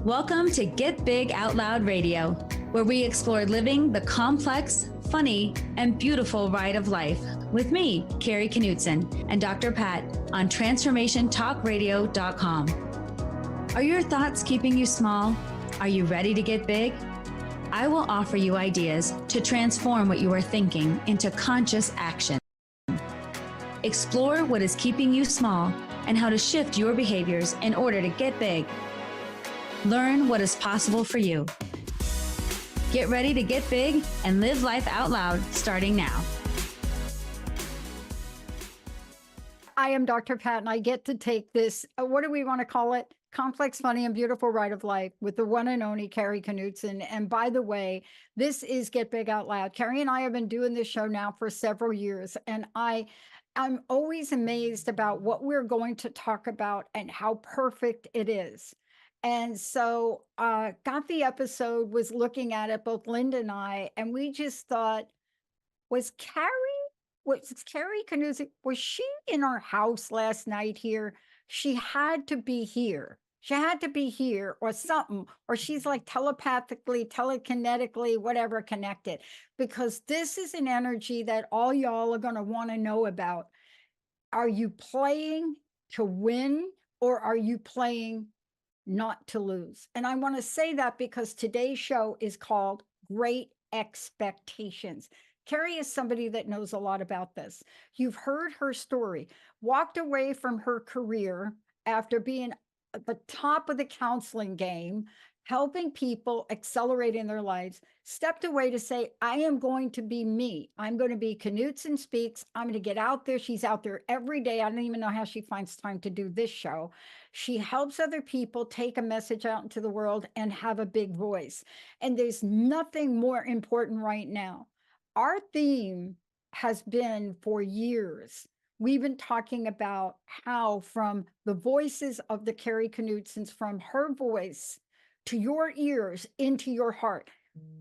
Welcome to Get Big Out Loud Radio, where we explore living the complex, funny, and beautiful ride of life with me, Kari Knutson, and Dr. Pat on TransformationTalkRadio.com. Are your thoughts keeping you small? Are you ready to get big? I will offer you ideas to transform what you are thinking into conscious action. Explore what is keeping you small and how to shift your behaviors in order to get big. Learn what is possible for you. Get ready to get big and live life out loud starting now. I am Dr. Pat, and I get to take this, what do we want to call it? Complex, funny, and beautiful ride of life with the one and only Kari Knutson. And by the way, this is Get Big Out Loud. Kari and I have been doing this show now for several years, and I'm always amazed about what we're going to talk about and how perfect it is. And so got the episode, was looking at it, both Linda and I, and we just thought, was Kari Knutson, was she in our house last night here? She had to be here. She had to be here or something, or she's like telepathically, telekinetically, whatever, connected, because this is an energy that all y'all are going to want to know about. Are you playing to win, or are you playing not to lose? And I want to say that because today's show is called Great Expectations. Kari is somebody that knows a lot about this. You've heard her story, walked away from her career after being at the top of the counseling game, helping people accelerate in their lives, stepped away to say, I am going to be me. I'm going to be Knutson Speaks. I'm going to get out there. She's out there every day. I don't even know how she finds time to do this show. She helps other people take a message out into the world and have a big voice. And there's nothing more important right now. Our theme has been for years. We've been talking about how from the voices of the Kari Knutsons, from her voice to your ears, into your heart.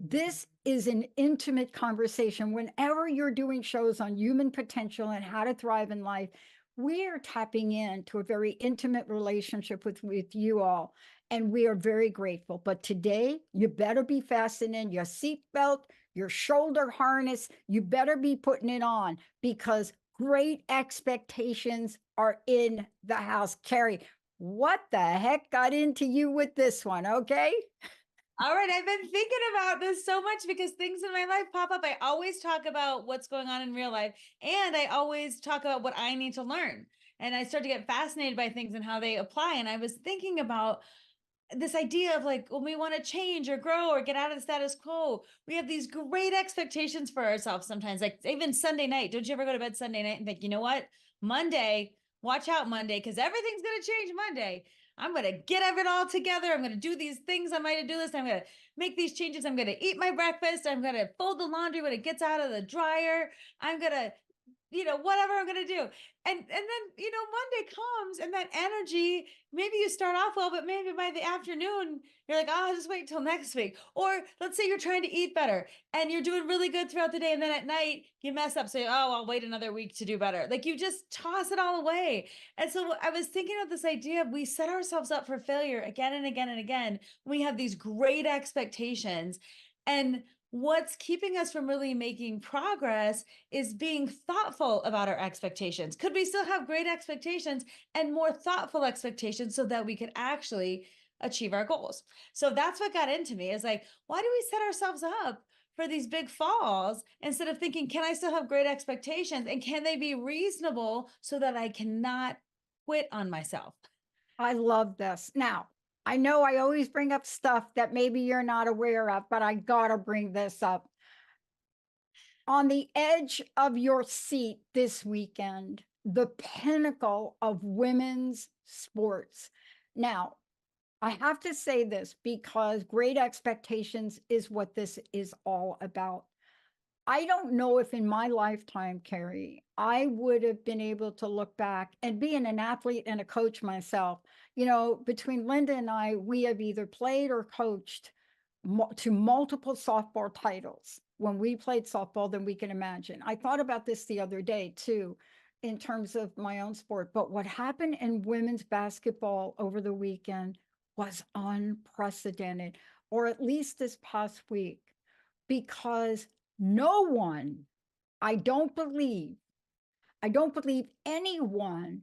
This is an intimate conversation. Whenever you're doing shows on human potential and how to thrive in life, we are tapping into a very intimate relationship with you all, and we are very grateful. But today, you better be fastening your seatbelt, your shoulder harness. You better be putting it on, because great expectations are in the house. Kari, what the heck got into you with this one? Okay. All right. I've been thinking about this so much because things in my life pop up. I always talk about what's going on in real life, and I always talk about what I need to learn. And I start to get fascinated by things and how they apply. And I was thinking about this idea of like, when we want to change or grow or get out of the status quo, we have these great expectations for ourselves sometimes. Like even Sunday night. Don't you ever go to bed Sunday night and think, you know what? Monday, watch out Monday, because everything's going to change Monday. I'm going to get it all together. I'm going to do these things on my to-do list. I'm going to make these changes. I'm going to eat my breakfast. I'm going to fold the laundry when it gets out of the dryer. I'm going to, whatever I'm going to do. And then, Monday comes and that energy, maybe you start off well, but maybe by the afternoon, you're like, oh, I'll just wait till next week. Or let's say you're trying to eat better and you're doing really good throughout the day. And then at night you mess up. Say, oh, I'll wait another week to do better. Like you just toss it all away. And so I was thinking of this idea of we set ourselves up for failure again and again and again. We have these great expectations, and what's keeping us from really making progress is being thoughtful about our expectations. Could we still have great expectations and more thoughtful expectations so that we could actually achieve our goals? So that's what got into me, is like, why do we set ourselves up for these big falls instead of thinking, can I still have great expectations, and can they be reasonable so that I cannot quit on myself? I love this. Now, I know I always bring up stuff that maybe you're not aware of, but I gotta bring this up. On the edge of your seat this weekend, the pinnacle of women's sports. Now, I have to say this because Great Expectations is what this is all about. I don't know if in my lifetime, Kari, I would have been able to look back, and being an athlete and a coach myself, between Linda and I, we have either played or coached to multiple softball titles. When we played softball, then we can imagine. I thought about this the other day too, in terms of my own sport, but what happened in women's basketball over the weekend was unprecedented, or at least this past week, because no one, I don't believe, I don't believe anyone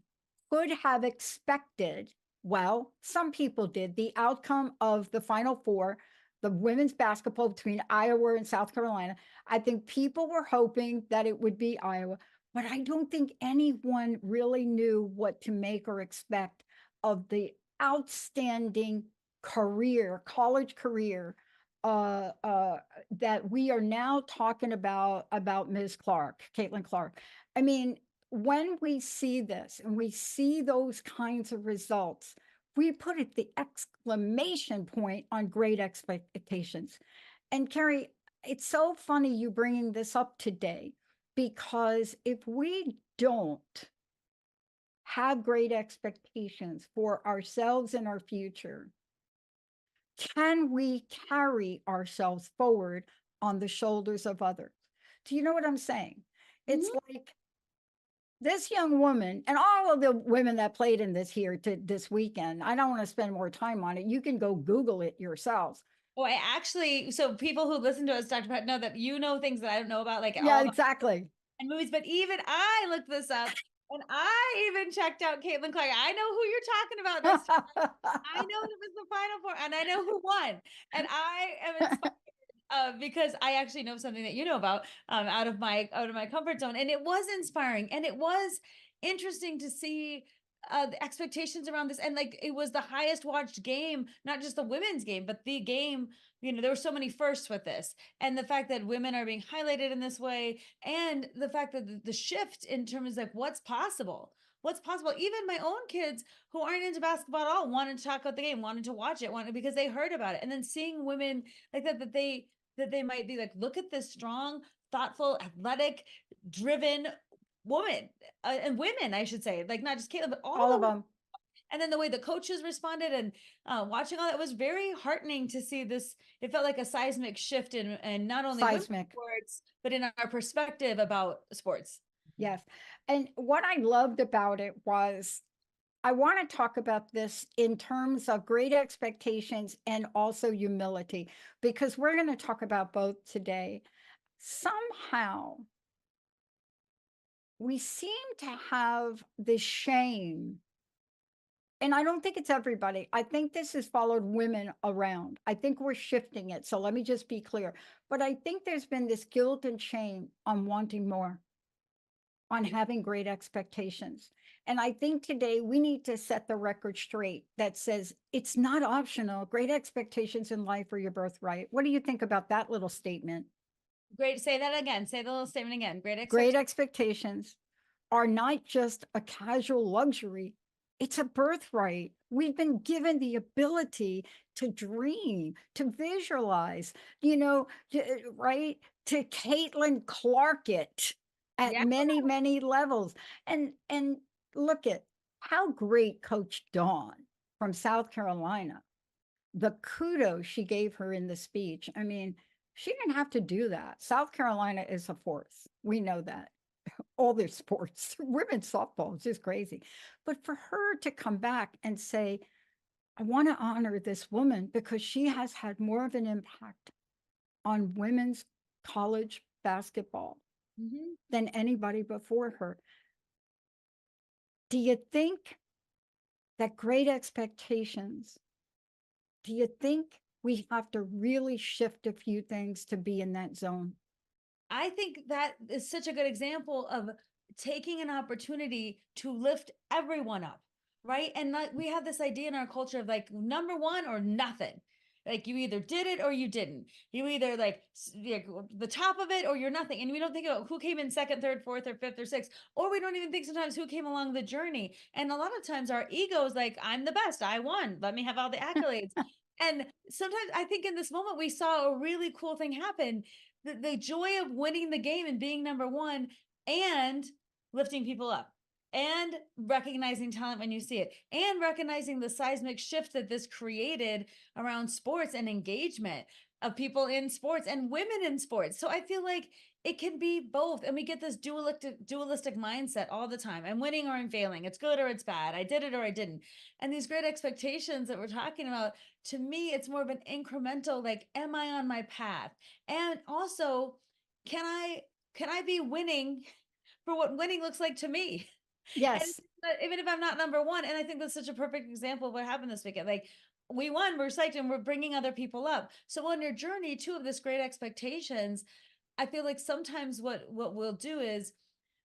could have expected, well, some people did, the outcome of the Final Four, the women's basketball between Iowa and South Carolina. I think people were hoping that it would be Iowa, but I don't think anyone really knew what to make or expect of the outstanding career, college career, that we are now talking about Ms. Clark, Caitlin Clark. I mean, when we see this and we see those kinds of results, we put it the exclamation point on great expectations. And Kari, it's so funny you bringing this up today, because if we don't have great expectations for ourselves and our future, can we carry ourselves forward on the shoulders of others? Do you know what I'm saying? It's like this young woman and all of the women that played in this here to this weekend. I don't want to spend more time on it. You can go Google it yourselves. Oh, I actually, so people who listen to us, Dr. Pat, know that you know things that I don't know about, like Yeah, all the exactly. and movies, but even I looked this up and I even checked out Caitlin Clark. I know who you're talking about this time. I know it was the Final Four and I know who won. And I am inspired because I actually know something that you know about out of my comfort zone, and it was inspiring, and it was interesting to see the expectations around this, and like it was the highest watched game, not just the women's game, but the game. You know, there were so many firsts with this, and the fact that women are being highlighted in this way, and the fact that the shift in terms of like what's possible. What's possible? Even my own kids who aren't into basketball at all wanted to talk about the game, wanted to watch it, wanted because they heard about it, and then seeing women like that they might be like, look at this strong, thoughtful, athletic, driven woman and women, I should say, like not just Caitlin, but all All the of them. and then the way the coaches responded and watching all that was very heartening to see this. It felt like a seismic shift in not only women's Seismic. sports, but in our perspective about sports. Yes. And what I loved about it was, I want to talk about this in terms of great expectations and also humility, because we're going to talk about both today. Somehow, we seem to have this shame, and I don't think it's everybody. I think this has followed women around. I think we're shifting it. So let me just be clear. But I think there's been this guilt and shame on wanting more, on having great expectations. And I think today we need to set the record straight that says it's not optional. Great expectations in life are your birthright. What do you think about that little statement? Great. Say that again. Say the little statement again. Great expectations are not just a casual luxury, it's a birthright. We've been given the ability to dream, to visualize, right? To Caitlin Clark it at Yeah. many levels. And look at how great Coach Dawn from South Carolina, the kudos she gave her in the speech. I mean, she didn't have to do that. South Carolina is a force. We know that. All their sports, women's softball is just crazy. But for her to come back and say, I want to honor this woman because she has had more of an impact on women's college basketball than anybody before her. Do you think that great expectations, do you think we have to really shift a few things to be in that zone? I think that is such a good example of taking an opportunity to lift everyone up, right? And like we have this idea in our culture of like number one or nothing. Like you either did it or you didn't. You either like the top of it or you're nothing. And we don't think about who came in second, third, fourth, or fifth, or sixth. Or we don't even think sometimes who came along the journey. And a lot of times our ego is like, I'm the best. I won. Let me have all the accolades. And sometimes I think in this moment we saw a really cool thing happen. The joy of winning the game and being number one and lifting people up and recognizing talent when you see it and recognizing the seismic shift that this created around sports and engagement. of people in sports and women in sports. So I feel like it can be both. And we get this dualistic mindset all the time. I'm winning or I'm failing. It's good or it's bad. I did it or I didn't. And these great expectations that we're talking about, to me, it's more of an incremental, like, am I on my path? And also, can I be winning for what winning looks like to me? And Yes. even if I'm not number one, and I think that's such a perfect example of what happened this weekend. Like, we won, we're psyched, and we're bringing other people up. So on your journey too of this great expectations, I feel like sometimes what we'll do is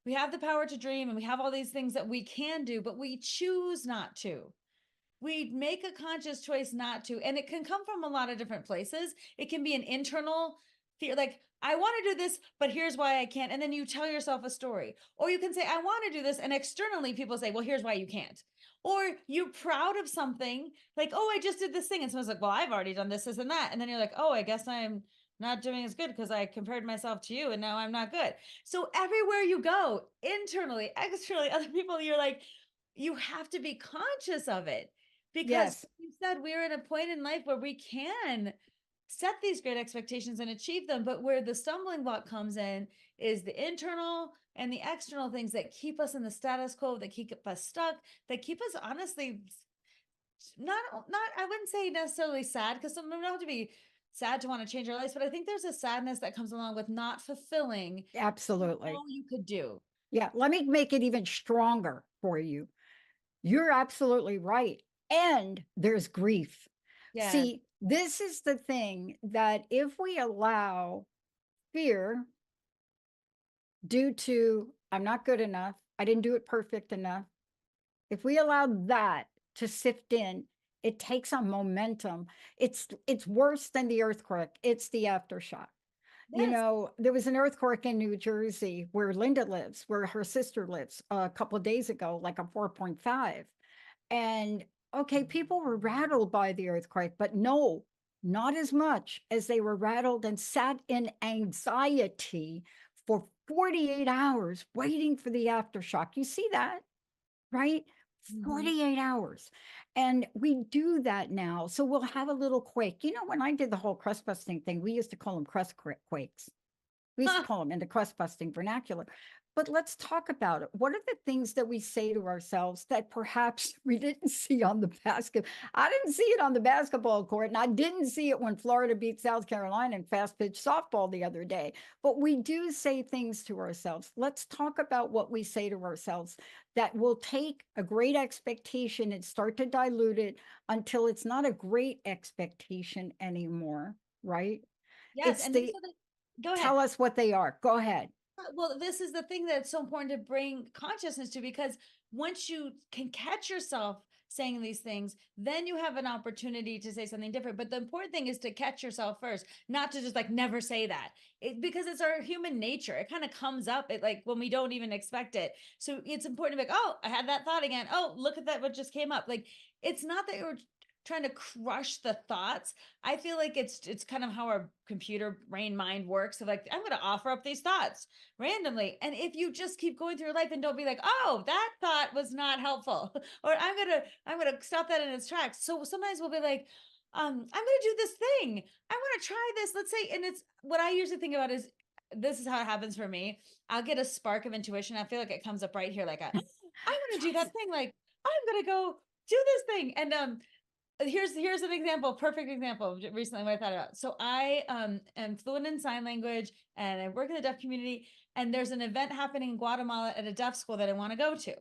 we have the power to dream and we have all these things that we can do, but we choose not to. We make a conscious choice not to, and it can come from a lot of different places. It can be an internal fear, like, I want to do this, but here's why I can't. And then you tell yourself a story. Or you can say, I want to do this, and externally people say, well, here's why you can't. Or you're proud of something, like, oh, I just did this thing, and someone's like, well, I've already done this and that. And then you're like, oh, I guess I'm not doing as good because I compared myself to you and now I'm not good. So everywhere you go, internally, externally, other people, you're like, you have to be conscious of it. Because Yes. you said we're at a point in life where we can set these great expectations and achieve them, but where the stumbling block comes in is the internal and the external things that keep us in the status quo, that keep us stuck, that keep us honestly not I wouldn't say necessarily sad, because some don't have to be sad to want to change our lives, but I think there's a sadness that comes along with not fulfilling Absolutely. all you could do. Yeah. Let me make it even stronger for you. You're absolutely right. And there's grief. Yeah. See, this is the thing that if we allow fear due to, I'm not good enough, I didn't do it perfect enough, if we allow that to sift in, it takes on momentum. It's worse than the earthquake. It's the aftershock. You Yes. know, there was an earthquake in New Jersey where Linda lives, where her sister lives, a couple of days ago, like a 4.5. And okay, people were rattled by the earthquake, but no, not as much as they were rattled and sat in anxiety for 48 hours waiting for the aftershock. You see that, right? Mhm. 48 hours. And we do that now. So we'll have a little quake. You know, when I did the whole crust busting thing, we used to call them crust quakes. We used to call them in the crust busting vernacular. But let's talk about it. What are the things that we say to ourselves that perhaps we didn't see on the basket? I didn't see it on the basketball court, and I didn't see it when Florida beat South Carolina in fast pitch softball the other day. But we do say things to ourselves. Let's talk about what we say to ourselves that will take a great expectation and start to dilute it until it's not a great expectation anymore, right? Yes. It's And these the are the, go ahead. Tell us what they are. Go ahead. Well, this is the thing that's so important to bring consciousness to, because once you can catch yourself saying these things, then you have an opportunity to say something different. But the important thing is to catch yourself first, not to just like never say that. Because it's our human nature. It kind of comes up like when we don't even expect it. So it's important to be like, oh, I had that thought again. Oh, look at that, what just came up. Like, it's not that you're trying to crush the thoughts. I feel like it's kind of how our computer brain mind works. So like, I'm going to offer up these thoughts randomly. And if you just keep going through your life and don't be like, oh, that thought was not helpful, or I'm gonna stop that in its tracks. So sometimes we'll be like, I'm gonna do this thing. I want to try this. Let's say, and it's what I usually think about is this is how it happens for me. I'll get a spark of intuition. I feel like it comes up right here, like I want to do that thing. Like, I'm gonna go do this thing. And here's an example, perfect example of recently what I thought about. So I am fluent in sign language and I work in the deaf community, and there's an event happening in Guatemala at a deaf school that I want to go to.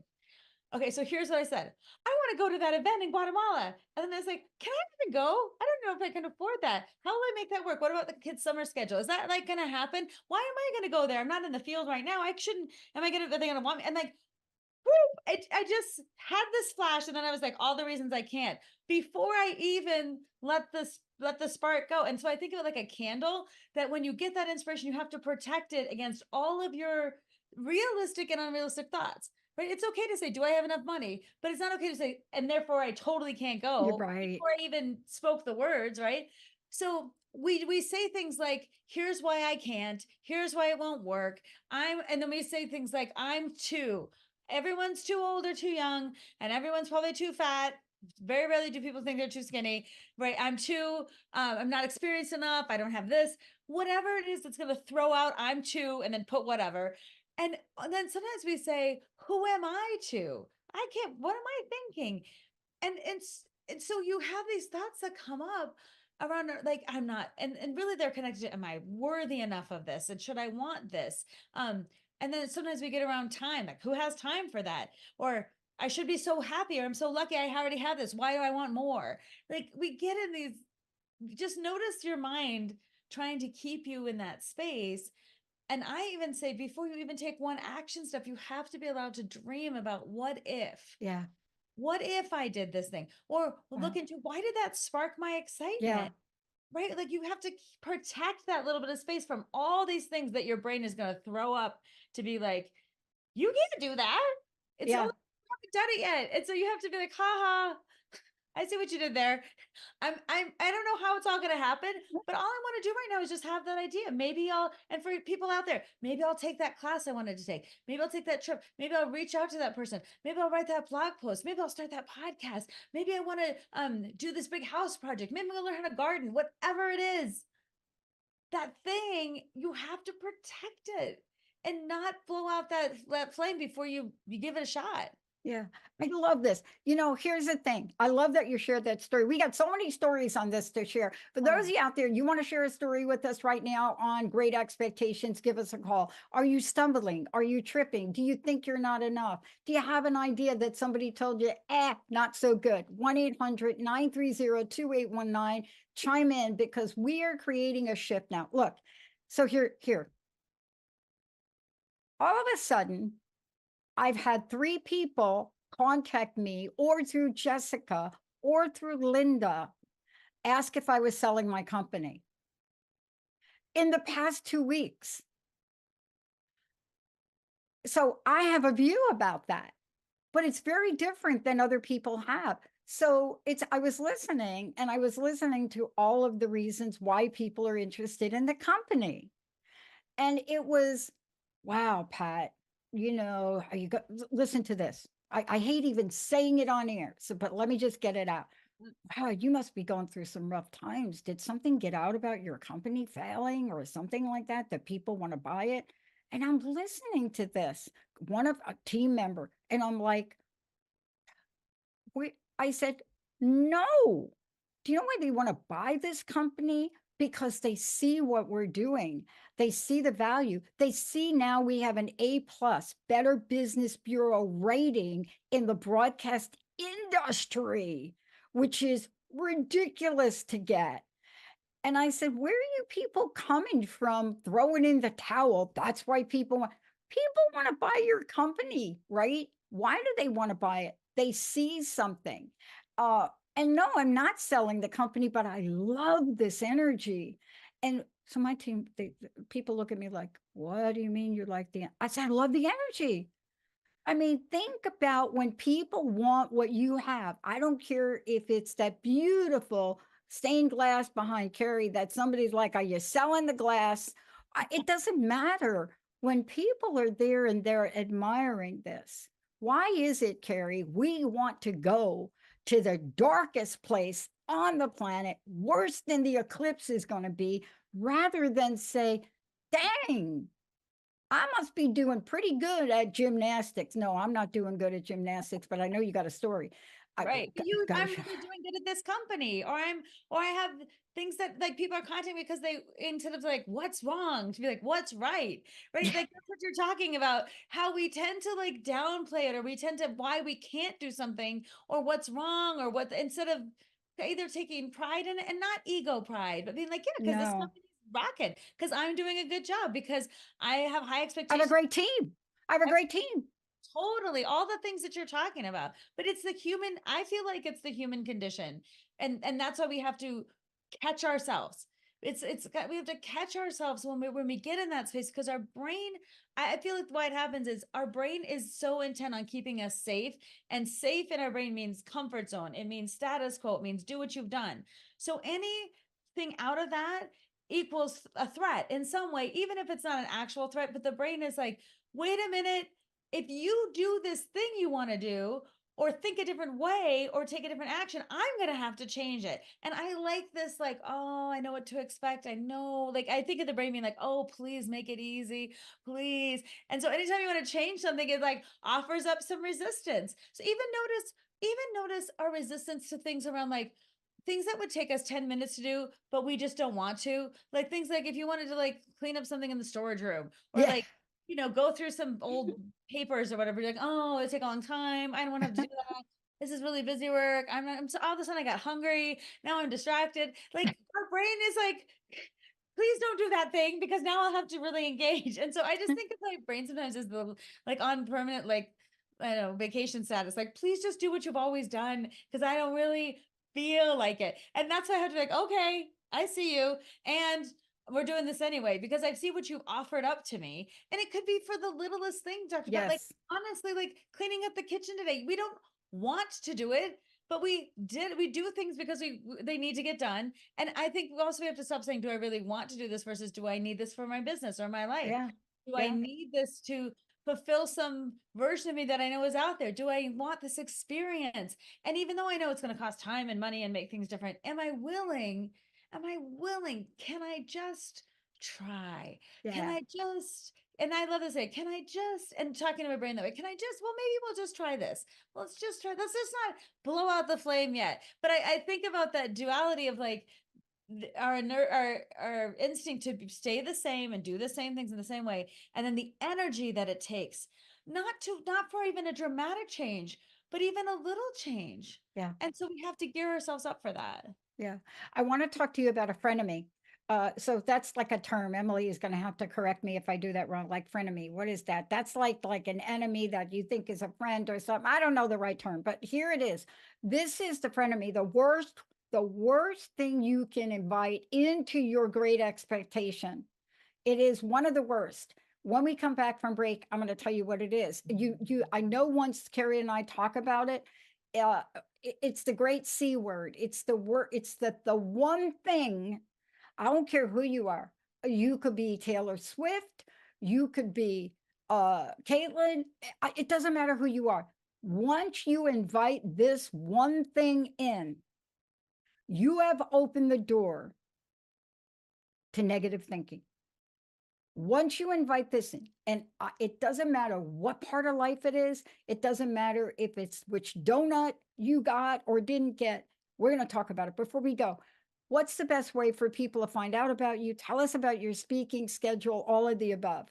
Okay, so here's what I said. I want to go to that event in Guatemala. And then I was like, can I even go? I don't know if I can afford that. How will I make that work? What about the kids' summer schedule? Is that like gonna happen? Why am I gonna go there? I'm not in the field right now. I shouldn't, are they gonna want me? And like, I just had this flash, and then I was like, all the reasons I can't, before I even let the spark go. And so I think of it like a candle, that when you get that inspiration, you have to protect it against all of your realistic and unrealistic thoughts. Right? It's okay to say, do I have enough money? But it's not okay to say, and therefore I totally can't You're go, right. before I even spoke the words, right? So we say things like, here's why I can't, here's why it won't work. And then we say things like, I'm too, everyone's too old or too young, and everyone's probably too fat. Very rarely do people think they're too skinny, right? I'm not experienced enough. I don't have this, whatever it is that's going to throw out, I'm too, and then put whatever. And then sometimes we say, who am I to? I can't, what am I thinking? And so you have these thoughts that come up around like, I'm not, and really they're connected to, am I worthy enough of this? And should I want this? And then sometimes we get around time, like who has time for that? Or I should be so happy, or I'm so lucky I already have this. Why do I want more? Like we get in these, just notice your mind trying to keep you in that space. And I even say, before you even take one action step, you have to be allowed to dream about Yeah. what if I did this thing? Or look into, why did that spark my excitement? Yeah. Right? Like you have to protect that little bit of space from all these things that your brain is going to throw up to be like, you can't do that. It's Yeah. only, you haven't done it yet. And so you have to be like, ha, I see what you did there. I don't know how it's all going to happen, but all I want to do right now is just have that idea. Maybe and for people out there, maybe I'll take that class I wanted to take. Maybe I'll take that trip. Maybe I'll reach out to that person. Maybe I'll write that blog post. Maybe I'll start that podcast. Maybe I want to do this big house project. Maybe I'll learn how to garden, whatever it is. That thing, you have to protect it and not blow out that flame before you give it a shot. Yeah, I love this. Here's the thing. I love that you shared that story. We got so many stories on this to share. For those of you out there, you want to share a story with us right now on Great Expectations, give us a call. Are you stumbling? Are you tripping? Do you think you're not enough? Do you have an idea that somebody told you, not so good? 1-800-930-2819. Chime in because we are creating a shift now. Look, so here. All of a sudden, I've had 3 people contact me or through Jessica or through Linda, ask if I was selling my company in the past 2 weeks. So I have a view about that, but it's very different than other people have. So I was listening and I was listening to all of the reasons why people are interested in the company. And it was, wow, Pat, listen to this. I hate even saying it on air, but let me just get it out. Wow, you must be going through some rough times. Did something get out about your company failing or something like that people want to buy it? And I'm listening to this, one of a team member, and I'm like, I said, no. Do you know why they want to buy this company? Because they see what we're doing. They see the value. They see now we have an A+, Better Business Bureau rating in the broadcast industry, which is ridiculous to get. And I said, where are you people coming from throwing in the towel? That's why people want to buy your company, right? Why do they want to buy it? They see something. And no, I'm not selling the company, but I love this energy. And so my team, people look at me like, what do you mean you like I said, I love the energy. I mean, think about when people want what you have. I don't care if it's that beautiful stained glass behind Kari that somebody's like, are you selling the glass? It doesn't matter. When people are there and they're admiring this, why is it, Kari, we want to go to the darkest place on the planet, worse than the eclipse is going to be, rather than say, dang, I must be doing pretty good at gymnastics. No, I'm not doing good at gymnastics, but I know you got a story. Right. I'm really doing good at this company, or I have things that like people are contacting me because they, instead of like, what's wrong, to be like, what's right? Right. Like that's what you're talking about, how we tend to like downplay it, or we tend to why we can't do something, or what's wrong, or what, instead of either taking pride in it, and not ego pride, but being like, yeah, because this No, company's rocking, because I'm doing a good job, because I have high I have expectations. a great team. I have a great team. Totally, all the things that you're talking about, but it's the human, I feel like it's the human condition, and that's why we have to catch ourselves. We have to catch ourselves when we get in that space, because our brain, I feel like why it happens is our brain is so intent on keeping us safe, and safe in our brain means comfort zone, it means status quo, it means do what you've done. So anything out of that equals a threat in some way, even if it's not an actual threat, but the brain is like, wait a minute, if you do this thing you want to do, or think a different way or take a different action, I'm going to have to change it. And I like this, like, oh, I know what to expect. I know, like, I think of the brain being like, oh, please make it easy, please. And so anytime you want to change something, it like offers up some resistance. So even notice our resistance to things around like things that would take us 10 minutes to do, but we just don't want to. Like things like if you wanted to like clean up something in the storage room or Yeah. like, go through some old papers or whatever. You're like, oh, it take a long time. I don't want to have to do that. This is really busy work. I'm so all of a sudden I got hungry. Now I'm distracted. Like our brain is like, please don't do that thing because now I'll have to really engage. And so I just think of my brain sometimes is the like on permanent, like, I don't know, vacation status. Like, please just do what you've always done because I don't really feel like it. And that's why I have to be like, okay, I see you. And we're doing this anyway because I see what you've offered up to me. And it could be for the littlest thing, Dr. Pat. Like, Yes. honestly, like cleaning up the kitchen today. We don't want to do it, but we do things because they need to get done. And I think we have to stop saying, do I really want to do this versus do I need this for my business or my life? Yeah. Do I Yeah. need this to fulfill some version of me that I know is out there? Do I want this experience? And even though I know it's going to cost time and money and make things different, am I willing? Am I willing? Can I just try? Can Yeah. I just, and I love to say, can I just, and talking to my brain that way, can I just, well, maybe we'll just try this. Let's just try, let's just not blow out the flame yet. But I think about that duality of like, our instinct to stay the same and do the same things in the same way, and then the energy that it takes not for even a dramatic change but even a little change. Yeah. And so we have to gear ourselves up for that. Yeah. I want to talk to you about a frenemy. So that's like a term. Emily is going to have to correct me if I do that wrong. Like frenemy. What is that? That's like an enemy that you think is a friend or something. I don't know the right term, but here it is. This is the frenemy, the worst thing you can invite into your great expectation. It is one of the worst. When we come back from break, I'm going to tell you what it is. I know once Kari and I talk about it, it's the great C word. It's the word. It's the one thing. I don't care who you are. You could be Taylor Swift. You could be Caitlin. It doesn't matter who you are. Once you invite this one thing in, you have opened the door to negative thinking. Once you invite this in, and it doesn't matter what part of life it is, it doesn't matter if it's which donut you got or didn't get, we're going to talk about it. Before we go, what's the best way for people to find out about you? Tell us about your speaking schedule, all of the above.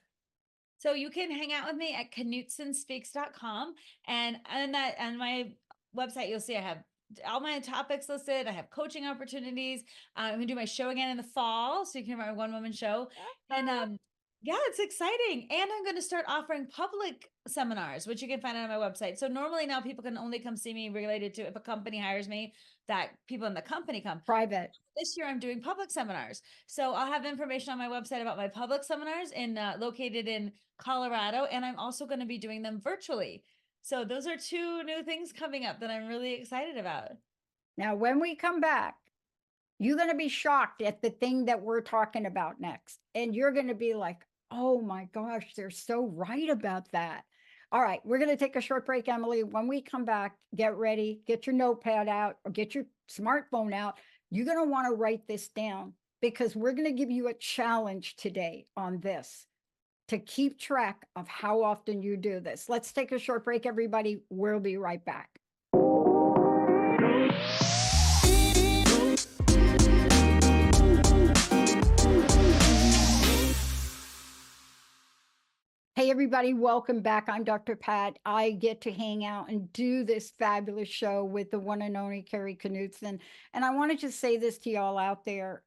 So you can hang out with me at knutsonspeaks.com, and on my website you'll see I have all my topics listed. I have coaching opportunities. I'm gonna do my show again in the fall, so you can hear my one-woman show. And yeah, it's exciting. And I'm going to start offering public seminars, which you can find on my website. So normally now people can only come see me related to if a company hires me, that people in the company come. Private. This year I'm doing public seminars. So I'll have information on my website about my public seminars located in Colorado. And I'm also going to be doing them virtually. So those are two new things coming up that I'm really excited about. Now, when we come back, you're going to be shocked at the thing that we're talking about next. And you're going to be like, oh my gosh, they're so right about that. All right, we're going to take a short break, Emily. When we come back, get ready, get your notepad out or get your smartphone out. You're going to want to write this down because we're going to give you a challenge today on this to keep track of how often you do this. Let's take a short break, everybody. We'll be right back. Hey, everybody, welcome back. I'm Dr. Pat. I get to hang out and do this fabulous show with the one and only Kari Knutson. And I want to just say this to y'all out there.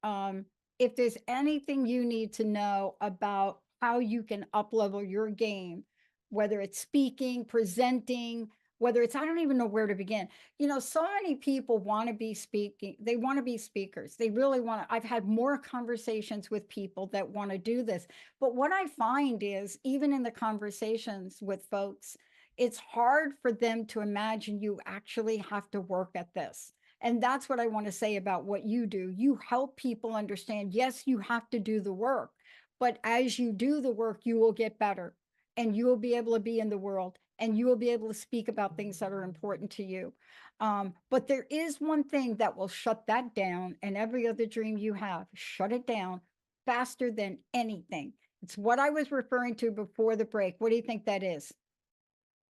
If there's anything you need to know about how you can up-level your game, whether it's speaking, presenting, whether it's, I don't even know where to begin. You know, so many people want to be speaking. They want to be speakers. They really want to. I've had more conversations with people that want to do this. But what I find is, even in the conversations with folks, it's hard for them to imagine you actually have to work at this. And that's what I want to say about what you do. You help people understand, yes, you have to do the work, but as you do the work, you will get better. and you will be able to be in the world, and you will be able to speak about things that are important to you. But there is one thing that will shut that down, and every other dream you have, shut it down faster than anything. It's what I was referring to before the break. What do you think that is?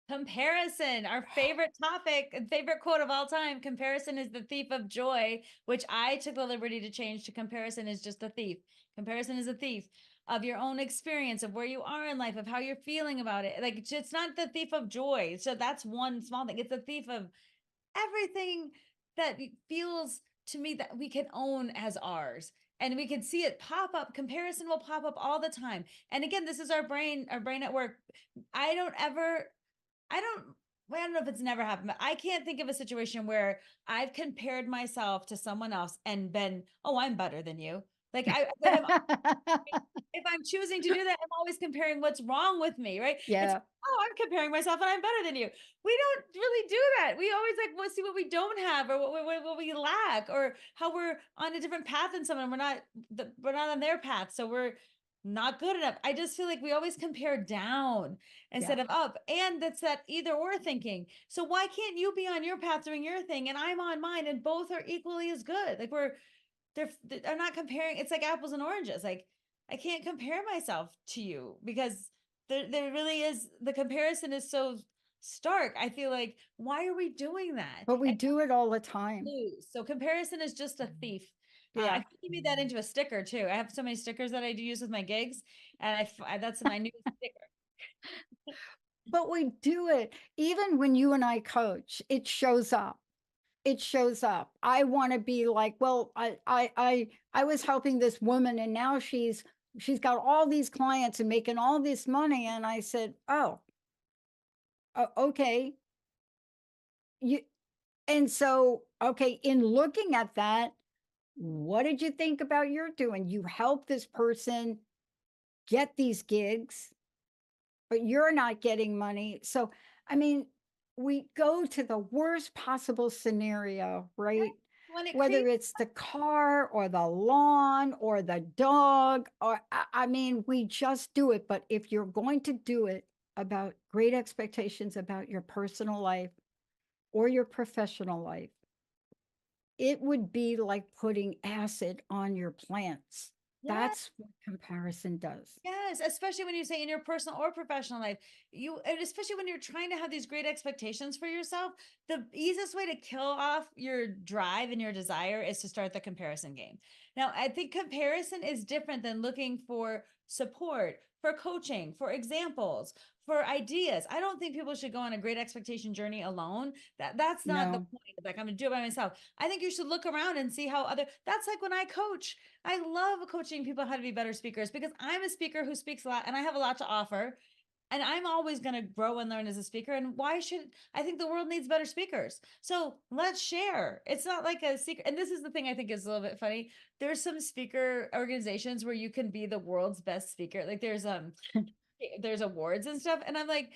Comparison, our favorite topic and favorite quote of all time. Comparison is the thief of joy, which I took the liberty to change to comparison is just a thief. Comparison is a thief of your own experience, of where you are in life, of how you're feeling about it. Like it's not the thief of joy. So that's one small thing. It's a thief of everything that feels to me that we can own as ours. And we can see it pop up. Comparison will pop up all the time. And again, this is our brain at work. I don't ever I don't well, I don't know if it's never happened, but I can't think of a situation where I've compared myself to someone else and been, oh, I'm better than you. Like if I'm choosing to do that, I'm always comparing what's wrong with me, right? It's Yeah. oh, I'm comparing myself and I'm better than you. We don't really do that. We always like we'll see what we don't have or what we lack or how we're on a different path than someone. We're not on their path, so we're not good enough. I just feel like we always compare down instead Yeah. of up, and that's that either or thinking. So why can't you be on your path doing your thing and I'm on mine, and both are equally as good? Like they're not comparing. It's like apples and oranges. Like I can't compare myself to you because there really is the comparison is so stark. I feel like why are we doing that? But we And do it all the time. lose. So comparison is just a thief. I Yeah. think you made that into a sticker too. I have so many stickers that I do use with my gigs, and that's my new sticker. But we do it. Even when you and I coach, it shows up. It shows up. I want to be like, well, I was helping this woman and now she's got all these clients and making all this money. And I said, oh, okay. You and so, okay, in looking at that, what did you think about your doing? You help this person get these gigs, but you're not getting money. So, I mean, we go to the worst possible scenario, right? When it Whether creates it's the car or the lawn or the dog, or I mean, we just do it. But if you're going to do it about great expectations about your personal life or your professional life, it would be like putting acid on your plants. yeah, That's what comparison does. yes, especially when you say in your personal or professional life, and especially when you're trying to have these great expectations for yourself, the easiest way to kill off your drive and your desire is to start the comparison game. Now, I think comparison is different than looking for support, for coaching, for examples, for ideas. I don't think people should go on a great expectation journey alone. That's not the No. point. Like I'm gonna do it by myself. I think you should look around and see how that's like when I coach. I love coaching people how to be better speakers because I'm a speaker who speaks a lot and I have a lot to offer. And I'm always going to grow and learn as a speaker. And why should I think the world needs better speakers? So let's share. It's not like a secret. And this is the thing I think is a little bit funny. There's some speaker organizations where you can be the world's best speaker. Like there's awards and stuff. And I'm like,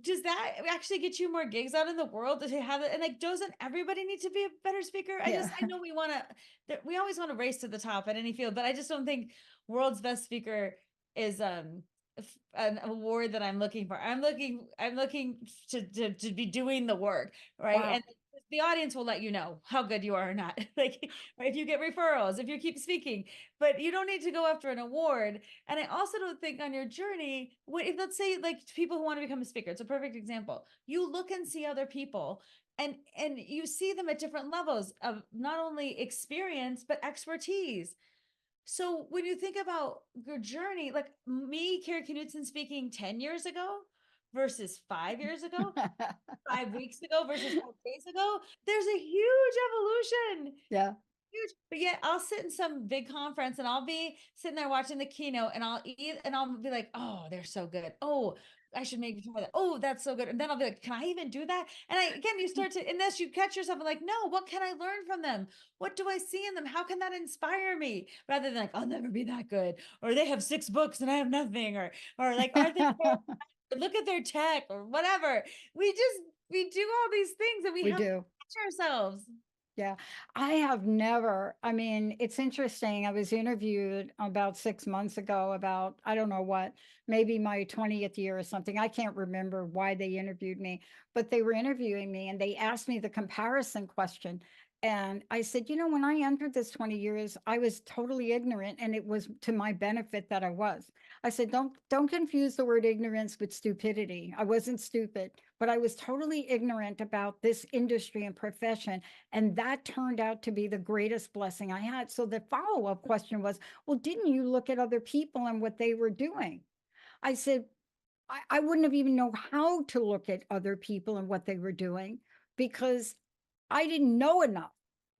does that actually get you more gigs out in the world to have it? And like, doesn't everybody need to be a better speaker? Yeah. I know we always want to race to the top at any field, but I just don't think world's best speaker is an award that I'm looking for. I'm looking to be doing the work, right? Wow. And the audience will let you know how good you are or not. Like if you get referrals, if you keep speaking, but you don't need to go after an award. And I also don't think on your journey, if let's say like people who want to become a speaker, it's a perfect example. You look and see other people and you see them at different levels of not only experience, but expertise. So when you think about your journey, like me, Kari Knutson speaking 10 years ago versus 5 years ago, 5 weeks ago versus 5 days ago, there's a huge evolution. Yeah. Huge. But yet I'll sit in some big conference and I'll be sitting there watching the keynote and I'll eat and I'll be like, oh, they're so good. Oh, I should maybe try that. Oh, that's so good. And then I'll be like, can I even do that? And again, you start to, unless you catch yourself and like, no, what can I learn from them? What do I see in them? How can that inspire me? Rather than like, I'll never be that good. Or they have 6 books and I have nothing. Or like, are they, look at their tech or whatever. We do all these things and we We have to do. catch ourselves. Yeah, I have never. I mean, it's interesting. I was interviewed about 6 months ago about, I don't know what, maybe my 20th year or something. I can't remember why they interviewed me, but they were interviewing me and they asked me the comparison question. And I said, when I entered this 20 years, I was totally ignorant and it was to my benefit that I was. I said, don't confuse the word ignorance with stupidity. I wasn't stupid, but I was totally ignorant about this industry and profession, and that turned out to be the greatest blessing I had. So the follow up question was, well, didn't you look at other people and what they were doing? I said, I wouldn't have even know how to look at other people and what they were doing because I didn't know enough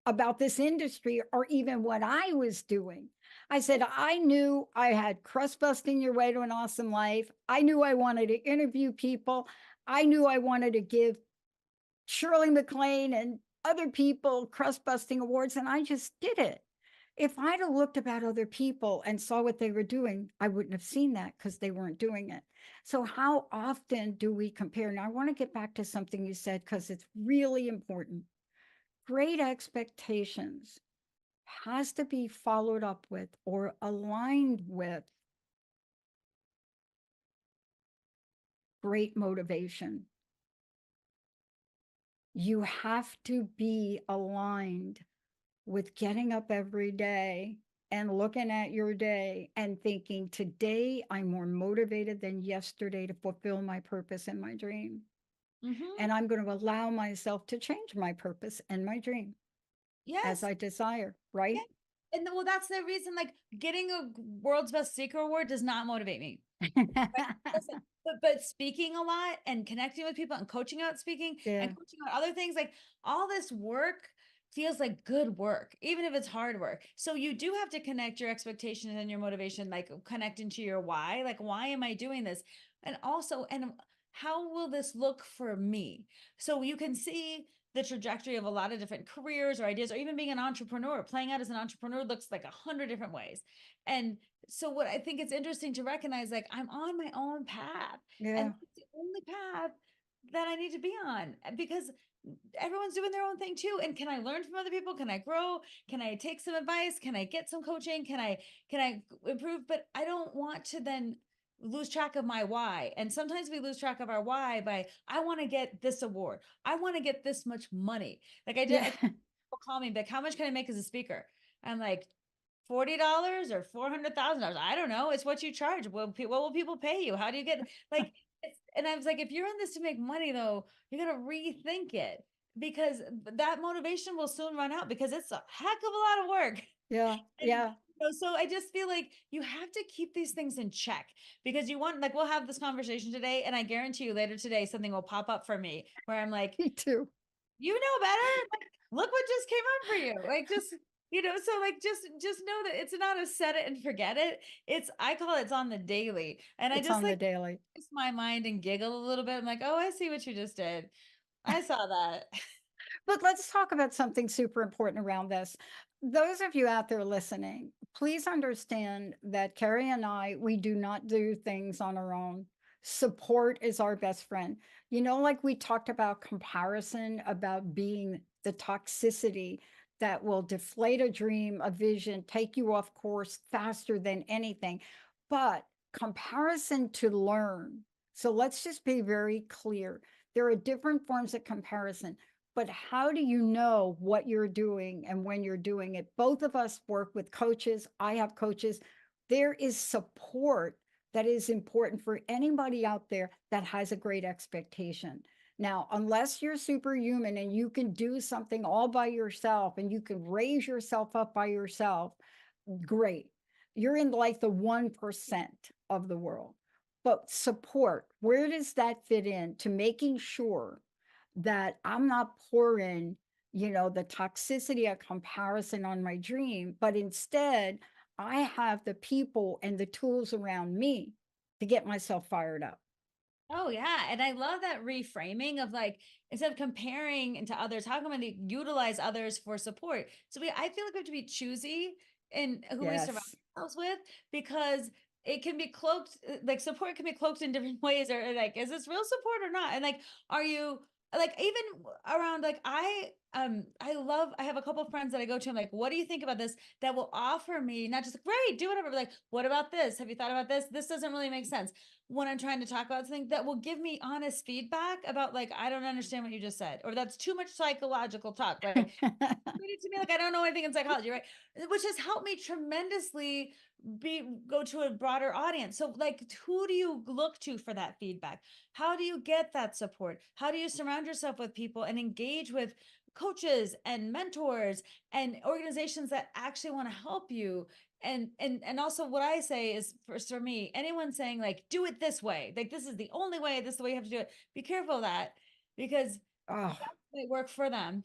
about this industry or even what I was doing. I said, I knew I had crust busting your way to an awesome life. I knew I wanted to interview people. I knew I wanted to give Shirley MacLaine and other people crust busting awards, and I just did it. If I'd have looked about other people and saw what they were doing, I wouldn't have seen that because they weren't doing it. So, how often do we compare? Now, I want to get back to something you said because it's really important. Great expectations has to be followed up with or aligned with great motivation. You have to be aligned with getting up every day and looking at your day and thinking, today I'm more motivated than yesterday to fulfill my purpose and my dream. Mm-hmm. And I'm going to allow myself to change my purpose and my dream as Yes. I desire, right? Yeah. And well, that's the reason, like, getting a world's best speaker award does not motivate me. Right? Listen, but speaking a lot and connecting with people and coaching about speaking and Yeah, coaching about other things, like all this work feels like good work, even if it's hard work. So you do have to connect your expectations and your motivation, like connect into your why. Like, why am I doing this? And also, and how will this look for me? So you can see the trajectory of a lot of different careers or ideas, or even being an entrepreneur. Playing out as an entrepreneur looks like 100 different ways. And so what I think it's interesting to recognize, like, I'm on my own path, and yeah, it's the only path that I need to be on, because everyone's doing their own thing too. And can I learn from other people? Can I grow? Can I take some advice? Can I get some coaching? Can I improve? But I don't want to then lose track of my why. And sometimes we lose track of our why by, I want to get this award. I want to get this much money. Like, yeah, people call me, like, how much can I make as a speaker? I'm like, $40 or $400,000. I don't know. It's what you charge. What will people pay you? How do you get, like, and I was like, if you're in this to make money though, you got to rethink it, because that motivation will soon run out, because it's a heck of a lot of work. yeah, And yeah. so I just feel like you have to keep these things in check, because you want, like, we'll have this conversation today, and I guarantee you later today something will pop up for me where I'm like, Me too. you know better. Like, look what just came up for you. Like, just, so, like, just know that it's not a set it and forget it. I call it, it's on the daily. And I It's just, on the like, daily. twist my mind and giggle a little bit. I'm like, oh, I see what you just did. I saw that. But let's talk about something super important around this. Those of you out there listening, please understand that Carrie and I, we do not do things on our own. Support is our best friend. Like we talked about comparison, about being the toxicity that will deflate a dream, a vision, take you off course faster than anything. But comparison to learn. So let's just be very clear. There are different forms of comparison, but how do you know what you're doing and when you're doing it? Both of us work with coaches. I have coaches. There is support that is important for anybody out there that has a great expectation. Now, unless you're superhuman and you can do something all by yourself and you can raise yourself up by yourself, great. You're in like the 1% of the world. But support, where does that fit in to making sure that I'm not pouring, the toxicity of comparison on my dream, but instead I have the people and the tools around me to get myself fired up. Oh yeah. And I love that reframing of, like, instead of comparing into others, how can we utilize others for support? So I feel like we have to be choosy in who we surround Yes. ourselves with, because it can be cloaked, like, support can be cloaked in different ways, or like, is this real support or not? And, like, are you, like, even around, like, I have a couple of friends that I go to. I'm like, what do you think about this? That will offer me not just like, great, do whatever, but like, what about this? Have you thought about this? This doesn't really make sense. When I'm trying to talk about something that will give me honest feedback about like, I don't understand what you just said, or that's too much psychological talk, right? Explain it to me like I don't know anything in psychology, right? Which has helped me tremendously go to a broader audience. So like, who do you look to for that feedback? How do you get that support? How do you surround yourself with people and engage with coaches and mentors and organizations that actually want to help you? And also what I say is for me, anyone saying like, do it this way, like this is the only way, this is the way you have to do it, be careful of that, because Oh, that might work for them,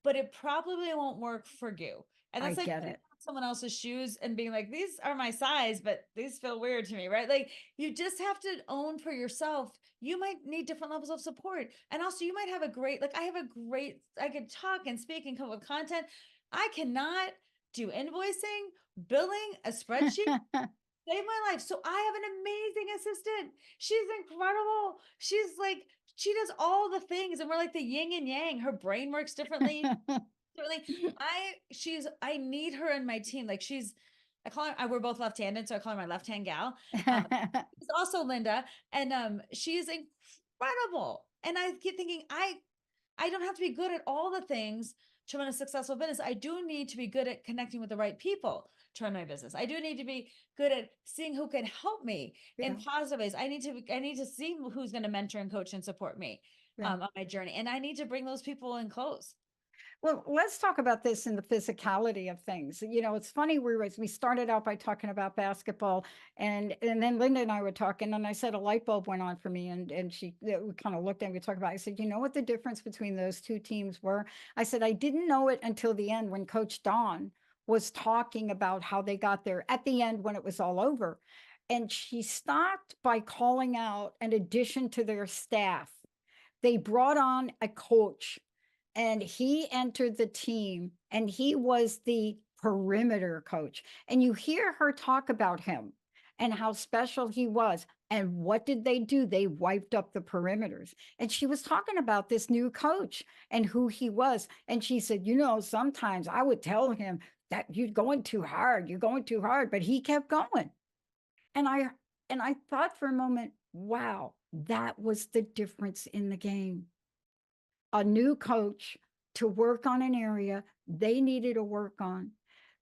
but it probably won't work for you. And I that's like get it. someone else's shoes and being like, these are my size, but these feel weird to me, right? Like you just have to own for yourself. You might need different levels of support. And also you might have a great, like I could talk and speak and come up with content. I cannot do invoicing, billing, a spreadsheet. Saved my life. So I have an amazing assistant. She's incredible. She's like, she does all the things, and we're like the yin and yang. Her brain works differently. I need her in my team. Like I call her, we're both left-handed, so I call her my left-hand gal. She's also Linda, and she is incredible. And I keep thinking, I don't have to be good at all the things to run a successful business. I do need to be good at connecting with the right people to run my business. I do need to be good at seeing who can help me in Yeah, positive ways. I need to see who's going to mentor and coach and support me yeah. on my journey. And I need to bring those people in close. Well, let's talk about this in the physicality of things. It's funny, we started out by talking about basketball, and then Linda and I were talking, and I said a light bulb went on for me, and we kind of looked at, we talked about it. I said, you know what the difference between those two teams were? I said, I didn't know it until the end when Coach Dawn was talking about how they got there at the end when it was all over. And she stopped by calling out an addition to their staff. They brought on a coach, and he entered the team, and he was the perimeter coach. And you hear her talk about him and how special he was. And what did they do? They wiped up the perimeters. And she was talking about this new coach and who he was. And she said, sometimes I would tell him that you're going too hard, but he kept going. And I thought for a moment, wow, that was the difference in the game. A new coach to work on an area they needed to work on.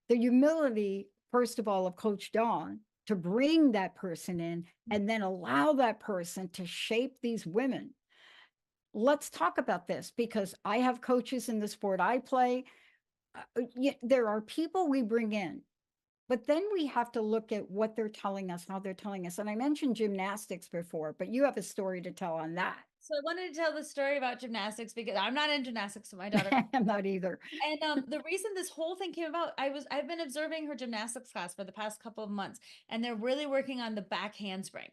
The humility, first of all, of Coach Dawn to bring that person in and then allow that person to shape these women. Let's talk about this, because I have coaches in the sport I play. There are people we bring in, but then we have to look at what they're telling us, how they're telling us. And I mentioned gymnastics before, but you have a story to tell on that. So I wanted to tell the story about gymnastics because I'm not in gymnastics, so my daughter. I'm not either. And the reason this whole thing came about, I've been observing her gymnastics class for the past couple of months, and they're really working on the back handspring.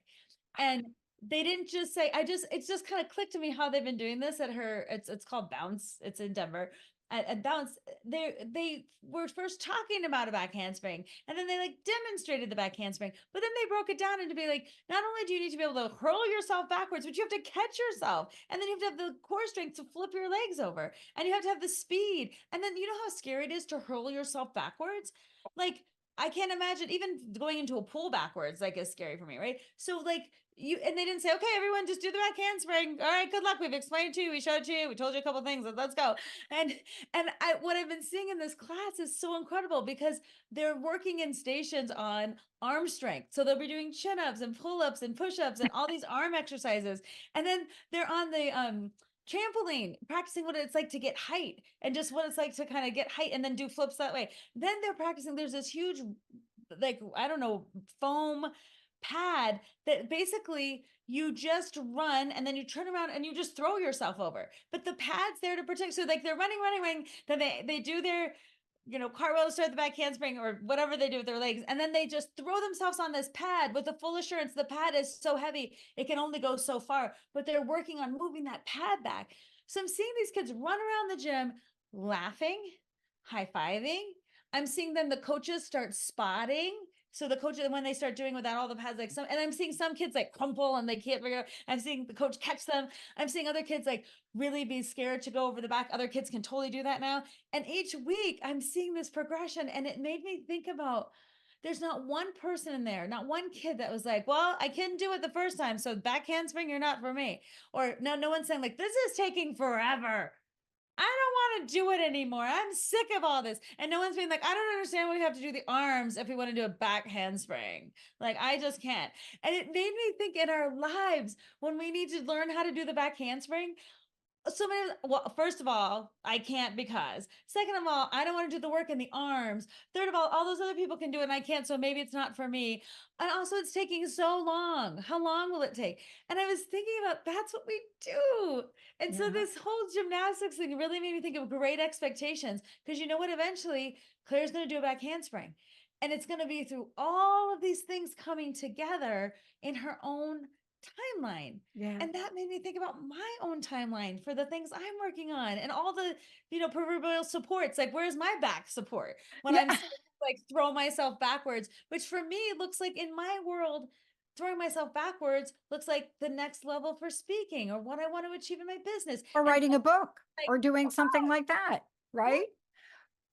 And they didn't just say, it's just kind of clicked to me how they've been doing this at it's called Bounce. It's in Denver. At Bounce, they were first talking about a back handspring, and then they like demonstrated the back handspring, but then they broke it down into be like, not only do you need to be able to hurl yourself backwards, but you have to catch yourself, and then you have to have the core strength to flip your legs over, and you have to have the speed, and then you know how scary it is to hurl yourself backwards? Like, I can't imagine even going into a pool backwards, like is scary for me, right? So like and they didn't say, okay, everyone just do the back handspring. All right, good luck. We've explained to you, we showed you, we told you a couple things. Let's go. And what I've been seeing in this class is so incredible because they're working in stations on arm strength. So they'll be doing chin-ups and pull-ups and push-ups and all these arm exercises. And then they're on the trampoline, practicing what it's like to get height and just what it's like to kind of get height and then do flips that way. Then they're practicing, there's this huge, like, I don't know, foam pad that basically you just run and then you turn around and you just throw yourself over. But the pad's there to protect. So like they're running, then they do their cartwheel to start the back handspring or whatever they do with their legs. And then they just throw themselves on this pad with the full assurance. The pad is so heavy, it can only go so far, but they're working on moving that pad back. So I'm seeing these kids run around the gym, laughing, high-fiving. I'm seeing then the coaches start spotting So the coach, when they start doing without all the pads, like and I'm seeing some kids like crumple and they can't figure out. I'm seeing the coach catch them. I'm seeing other kids like really be scared to go over the back. Other kids can totally do that now. And each week I'm seeing this progression, and it made me think about, there's not one person in there, not one kid that was like, well, I couldn't do it the first time, so back handspring, you're not for me. Or no one's saying like, this is taking forever, I don't want to do it anymore, I'm sick of all this. And no one's being like, I don't understand why we have to do the arms if we want to do a back handspring. Like, I just can't. And it made me think, in our lives, when we need to learn how to do the back handspring, so many, well, first of all, I can't because. Second of all, I don't want to do the work in the arms. Third of all those other people can do it and I can't, so maybe it's not for me. And also, it's taking so long. How long will it take? And I was thinking about, that's what we do. And so Yeah. this whole gymnastics thing really made me think of Great Expectations, because you know what? Eventually, Claire's going to do a back handspring. And it's going to be through all of these things coming together in her own timeline. Yeah. And that made me think about my own timeline for the things I'm working on, and all the, proverbial supports. Like, where's my back support when I'm Yeah. like throw myself backwards, which for me looks like, in my world, throwing myself backwards looks like the next level for speaking or what I want to achieve in my business. Or And writing a book like, or doing something wow, like that, yeah, right?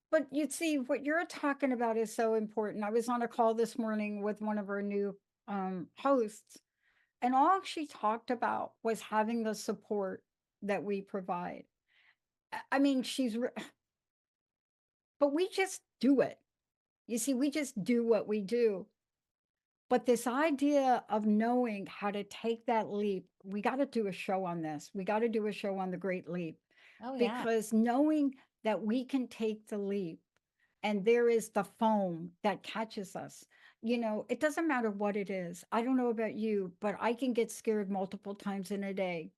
But you see, what you're talking about is so important. I was on a call this morning with one of our new hosts, and all she talked about was having the support that we provide. I mean, but we just do it. You see, we just do what we do. But this idea of knowing how to take that leap, we got to do a show on this. We got to do a show on the Great Leap, oh yeah, because knowing that we can take the leap and there is the foam that catches us. It doesn't matter what it is. I don't know about you, but I can get scared multiple times in a day.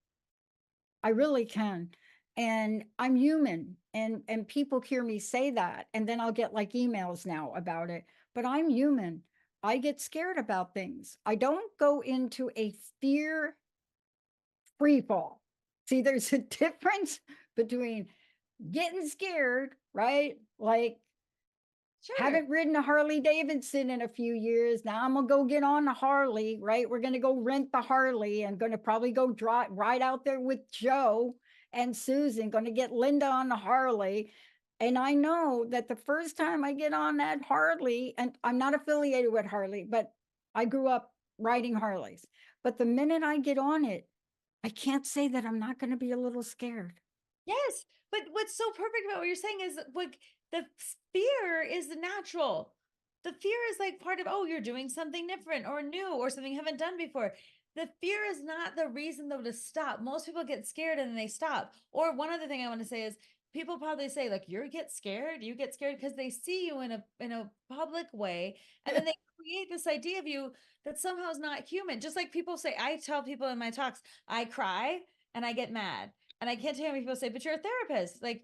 I really can. And I'm human, and people hear me say that, and then I'll get like emails now about it. But I'm human. I get scared about things. I don't go into a fear free fall. See, there's a difference between getting scared, right? Like, sure, haven't ridden a Harley Davidson in a few years. Now I'm gonna go get on the Harley, right? We're gonna go rent the Harley and gonna probably go ride out there with Joe and Susan, gonna get Linda on the Harley. And I know that the first time I get on that Harley, and I'm not affiliated with Harley, but I grew up riding Harleys. But the minute I get on it, I can't say that I'm not gonna be a little scared. yes. But what's so perfect about what you're saying is, like, the fear is natural. The fear is like part of, oh, you're doing something different or new or something you haven't done before. The fear is not the reason, though, to stop. Most people get scared and then they stop. Or one other thing I want to say is, people probably say like, you get scared because they see you in a public way, and then they create this idea of you that somehow is not human. Just like people say, I tell people in my talks, I cry and I get mad. And I can't tell you how many people say, but you're a therapist. Like,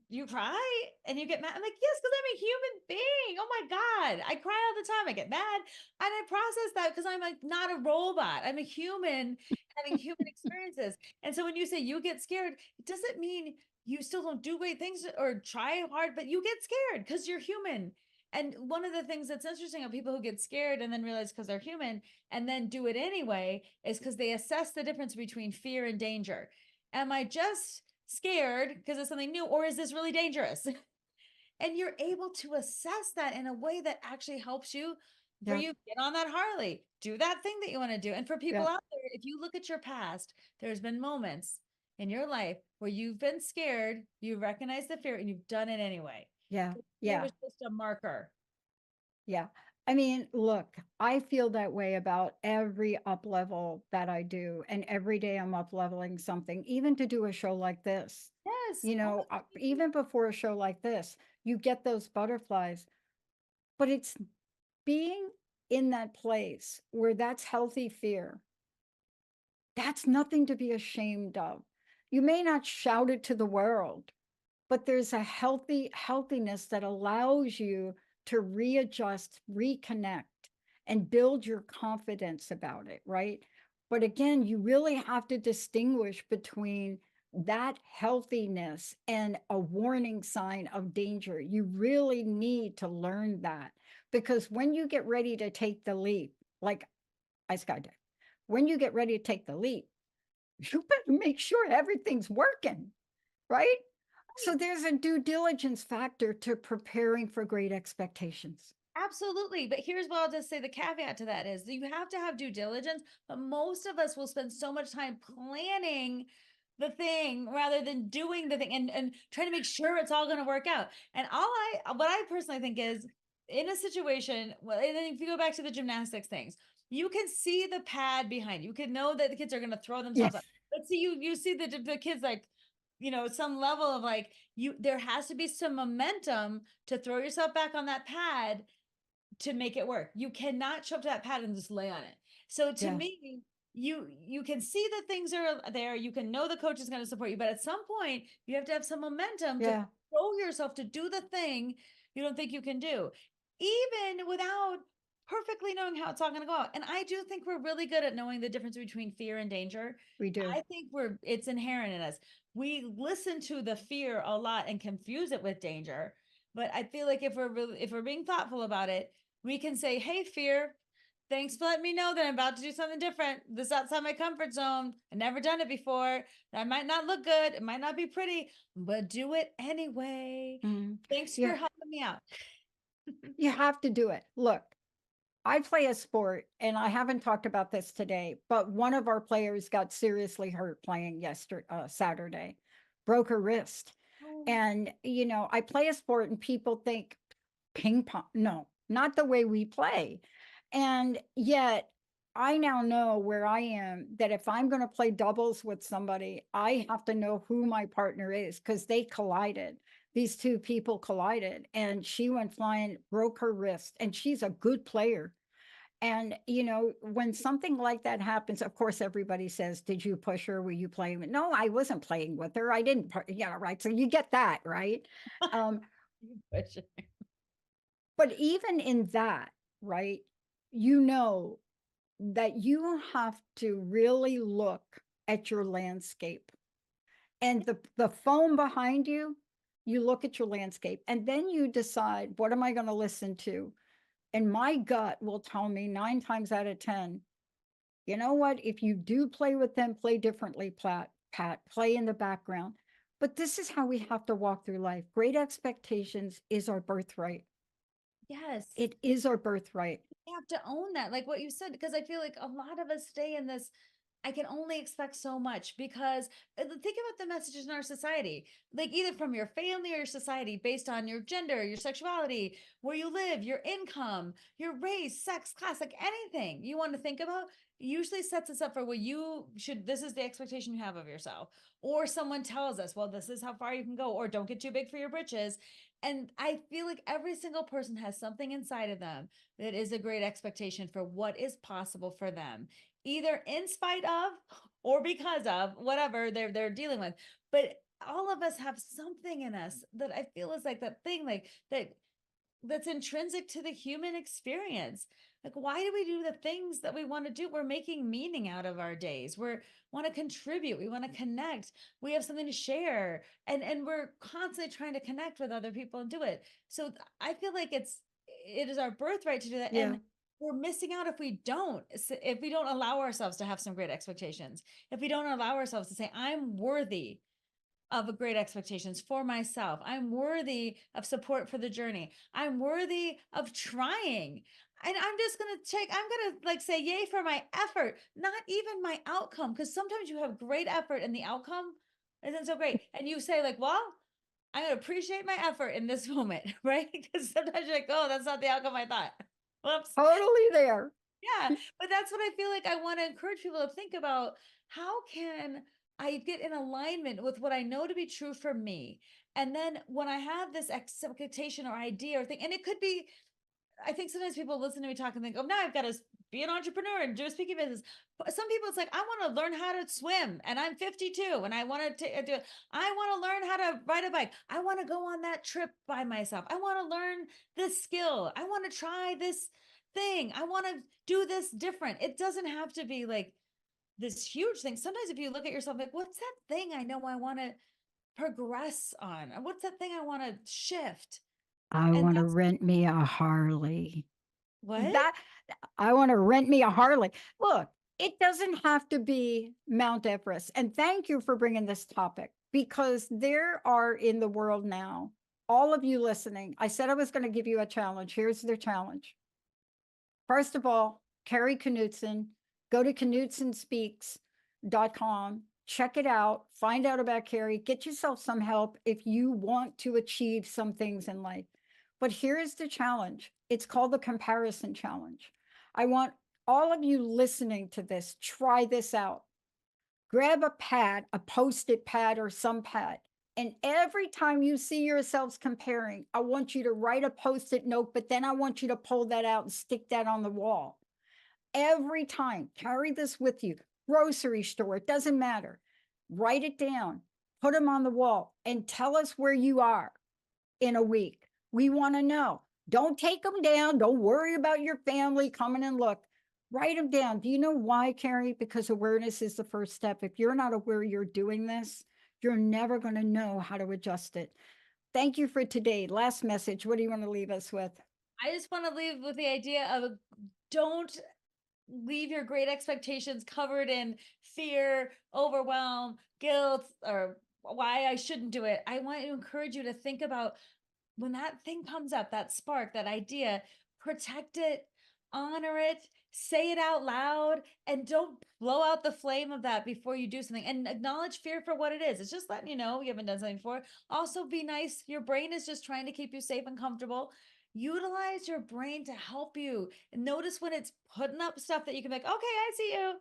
you cry and you get mad. I'm like, yes, because I'm a human being. Oh my God. I cry all the time. I get mad. And I process that because I'm like not a robot. I'm a human having human experiences. And so when you say you get scared, it doesn't mean you still don't do great things or try hard, but you get scared because you're human. And one of the things that's interesting of people who get scared and then realize because they're human and then do it anyway is because they assess the difference between fear and danger. Am I just scared because it's something new, or is this really dangerous? And you're able to assess that in a way that actually helps you, for Yeah. you get on that Harley, do that thing that you want to do. And for people Yeah. out there, if you look at your past, there's been moments in your life where you've been scared, you recognize the fear, and you've done it anyway. Yeah. It Yeah. was just a marker. Yeah. I mean, look, I feel that way about every up level that I do. And every day I'm up leveling something, even to do a show like this. Yes. Oh my God. Even before a show like this, you get those butterflies. But it's being in that place where that's healthy fear. That's nothing to be ashamed of. You may not shout it to the world, but there's a healthiness that allows you to readjust, reconnect, and build your confidence about it, right? But again, you really have to distinguish between that healthiness and a warning sign of danger. You really need to learn that, because when you get ready to take the leap, like I skydived, when you get ready to take the leap, you better make sure everything's working, right? So there's a due diligence factor to preparing for great expectations. Absolutely. But here's what I'll just say the caveat to that is that you have to have due diligence, but most of us will spend so much time planning the thing rather than doing the thing and trying to make sure it's all going to work out. And what I personally think is in a situation, well, and then if you go back to the gymnastics things, you can see the pad behind you. You can know that the kids are going to throw themselves Yes. up. But see, you see the kids like, some level of like there has to be some momentum to throw yourself back on that pad to make it work. You cannot show up to that pad and just lay on it. So to Yeah. me, you can see that things are there. You can know the coach is going to support you, but at some point you have to have some momentum Yeah. to throw yourself to do the thing you don't think you can do, even without perfectly knowing how it's all going to go out. And I do think we're really good at knowing the difference between fear and danger. We do. I think it's inherent in us. We listen to the fear a lot and confuse it with danger. But I feel like if we're being thoughtful about it, we can say, hey, fear, thanks for letting me know that I'm about to do something different. This is outside my comfort zone. I've never done it before. That might not look good. It might not be pretty, but do it anyway. Thanks for Yeah. helping me out. You have to do it. Look, I play a sport, and I haven't talked about this today, but one of our players got seriously hurt playing Saturday, broke her wrist. Oh, And, I play a sport and people think ping pong. No, not the way we play. And yet I now know where I am that if I'm going to play doubles with somebody, I have to know who my partner is because they collided. These two people collided and she went flying, broke her wrist, and she's a good player. And, when something like that happens, of course, everybody says, did you push her? Were you playing with? No, I wasn't playing with her. I didn't. Yeah, right. So you get that, right? Um, but even in that, right, that you have to really look at your landscape and the foam behind you, you look at your landscape and then you decide, what am I going to listen to? And my gut will tell me 9 times out of 10, you know what? If you do play with them, play differently, Pat, play in the background. But this is how we have to walk through life. Great expectations is our birthright. yes. It is our birthright. We have to own that, like what you said, because I feel like a lot of us stay in this I can only expect so much because think about the messages in our society, like either from your family or your society based on your gender, your sexuality, where you live, your income, your race, sex, class, like anything you want to think about usually sets us up for this is the expectation you have of yourself. Or someone tells us, well, this is how far you can go, or don't get too big for your britches. And I feel like every single person has something inside of them that is a great expectation for what is possible for them, either in spite of or because of whatever they're dealing with. But all of us have something in us that I feel is like that thing like that's intrinsic to the human experience. Like, why do we do the things that we want to do? We're making meaning out of our days. We want to contribute. We want to connect. We have something to share, and we're constantly trying to connect with other people and do it. So I feel like it is our birthright to do that. Yeah. And we're missing out if we don't allow ourselves to have some great expectations. If we don't allow ourselves to say, I'm worthy of a great expectations for myself. I'm worthy of support for the journey. I'm worthy of trying. And I'm just going to I'm going to like say yay for my effort, not even my outcome. Because sometimes you have great effort and the outcome isn't so great. And you say like, well, I'm going to appreciate my effort in this moment, right? Because sometimes you're like, oh, that's not the outcome I thought. Whoops. Totally there. Yeah, but that's what I feel like I want to encourage people to think about. How can I get in alignment with what I know to be true for me? And then when I have this expectation or idea or thing, and it could be, I think sometimes people listen to me talk and think, oh, now I've got to be an entrepreneur and do a speaking business. But some people, it's like, I want to learn how to swim and I'm 52 and I want to do it. I want to learn how to ride a bike. I want to go on that trip by myself. I want to learn this skill. I want to try this thing. I want to do this different. It doesn't have to be like this huge thing. Sometimes if you look at yourself, like, what's that thing I know I want to progress on? What's that thing I want to shift? I And want to that's rent me a Harley. what? That I want to rent me a Harley. Look, it doesn't have to be Mount Everest. And thank you for bringing this topic, because there are in the world now, all of you listening, I said I was going to give you a challenge. Here's the challenge. First of all, Kari Knutson, go to knutsonspeaks.com, check it out, find out about Kari, get yourself some help if you want to achieve some things in life. But here's the challenge. It's called the comparison challenge. I want all of you listening to this, try this out. Grab a pad, a Post-it pad or some pad, and every time you see yourselves comparing, I want you to write a Post-it note, but then I want you to pull that out and stick that on the wall. Every time, carry this with you. Grocery store, it doesn't matter. Write it down, put them on the wall, and tell us where you are in a week. We want to know. Don't take them down. Don't worry about your family coming and look. Write them down. Do you know why, Kari? Because awareness is the first step. If you're not aware you're doing this, you're never going to know how to adjust it. Thank you for today. Last message. What do you want to leave us with? I just want to leave with the idea of don't leave your great expectations covered in fear, overwhelm, guilt, or why I shouldn't do it. I want to encourage you to think about when that thing comes up, that spark, that idea, protect it, honor it, say it out loud, and don't blow out the flame of that before you do something. And acknowledge fear for what it is. It's just letting you know you haven't done something before. Also, be nice. Your brain is just trying to keep you safe and comfortable. Utilize your brain to help you. And notice when it's putting up stuff that you can be like, okay, I see you.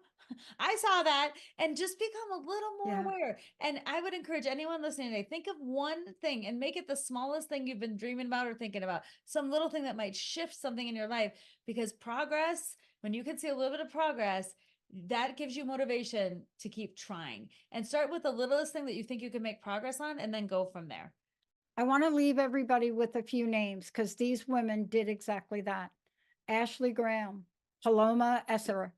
I saw that, and just become a little more aware. And I would encourage anyone listening today, think of one thing and make it the smallest thing you've been dreaming about or thinking about, some little thing that might shift something in your life, because progress, when you can see a little bit of progress, that gives you motivation to keep trying. And start with the littlest thing that you think you can make progress on, and then go from there. I want to leave everybody with a few names because these women did exactly that. Ashley Graham, Paloma Esser,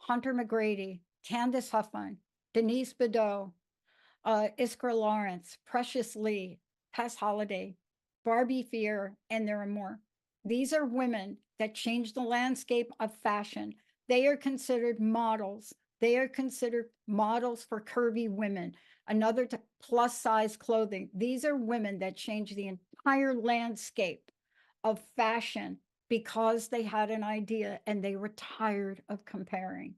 Hunter McGrady, Candace Huffman, Denise Bedeau, Iskra Lawrence, Precious Lee, Tess Holliday, Barbie Fear, and there are more. These are women that changed the landscape of fashion. They are considered models. They are considered models for curvy women, another to plus size clothing. These are women that changed the entire landscape of fashion because they had an idea and they were tired of comparing.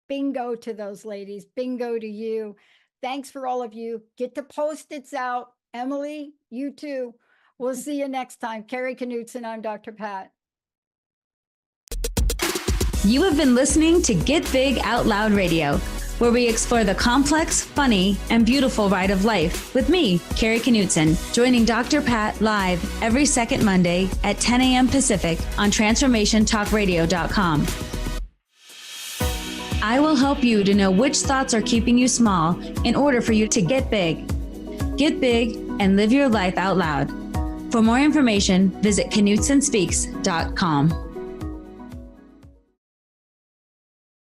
Bingo to those ladies. Bingo to you. Thanks for all of you. Get the Post-its out. Emily, you too. We'll see you next time. Kari Knutson, I'm Dr. Pat. You have been listening to Get Big Out Loud Radio, where we explore the complex, funny, and beautiful ride of life with me, Kari Knutson, joining Dr. Pat live every second Monday at 10 a.m. Pacific on TransformationTalkRadio.com. I will help you to know which thoughts are keeping you small in order for you to get big. Get big and live your life out loud. For more information, visit KnutsonSpeaks.com.